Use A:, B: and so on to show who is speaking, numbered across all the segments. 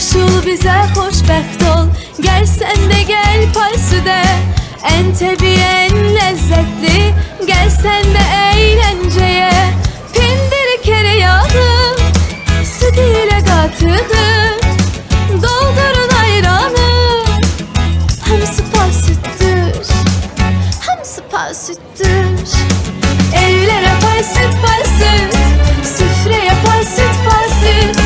A: Qoşul bizə xoşbəxt ol, gəl sən də gəl pay südə. Ən təbii, ən ləzzətli, gəl sən də əyləncəyə. Pendiri kere yağı, süt ilə qatığı, doldurun ayranı. Hamısı pay sütdür, hamısı pay sütdür. Evlərə pay süt, pay süt, süfrəyə pay süt, pay süt.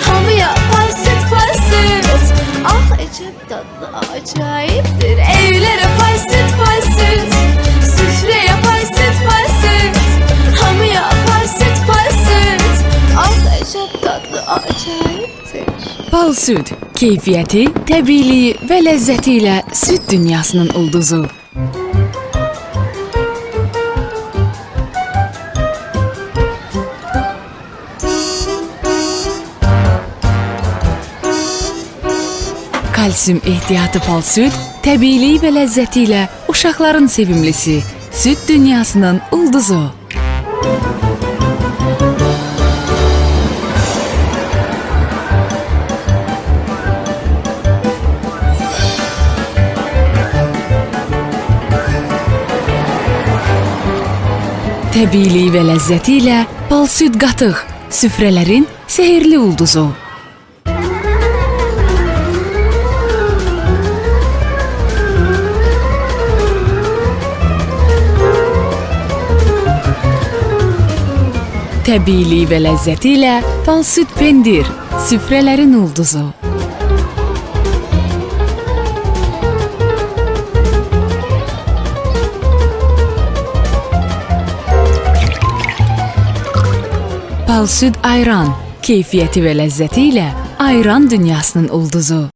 A: Hamıya pay süt, pay süt. Ah əcəb dadlı, acayiptir. Evlərə pay süt, pay süt, süfrəyə pay süt, pay süt. Hamıya pay süt, pay süt. Ah əcəb dadlı, acayiptir.
B: Pal süt, keyfiyyəti, təbiiliyi və ləzzəti ilə süt dünyasının ulduzu. Kalsiyum ehtiyatı pal süt, təbiiliyi və ləzzəti ilə uşaqların sevimlisi, süt dünyasının ulduzu. Təbiiliyi və ləzzəti ilə pal süt qatıq, süfrələrin sehirli ulduzu. Təbiiliyi və ləzzəti ilə pal süt pendir, süfrələrin ulduzu. Pal süt ayran, keyfiyyəti və ləzzəti ilə ayran dünyasının ulduzu.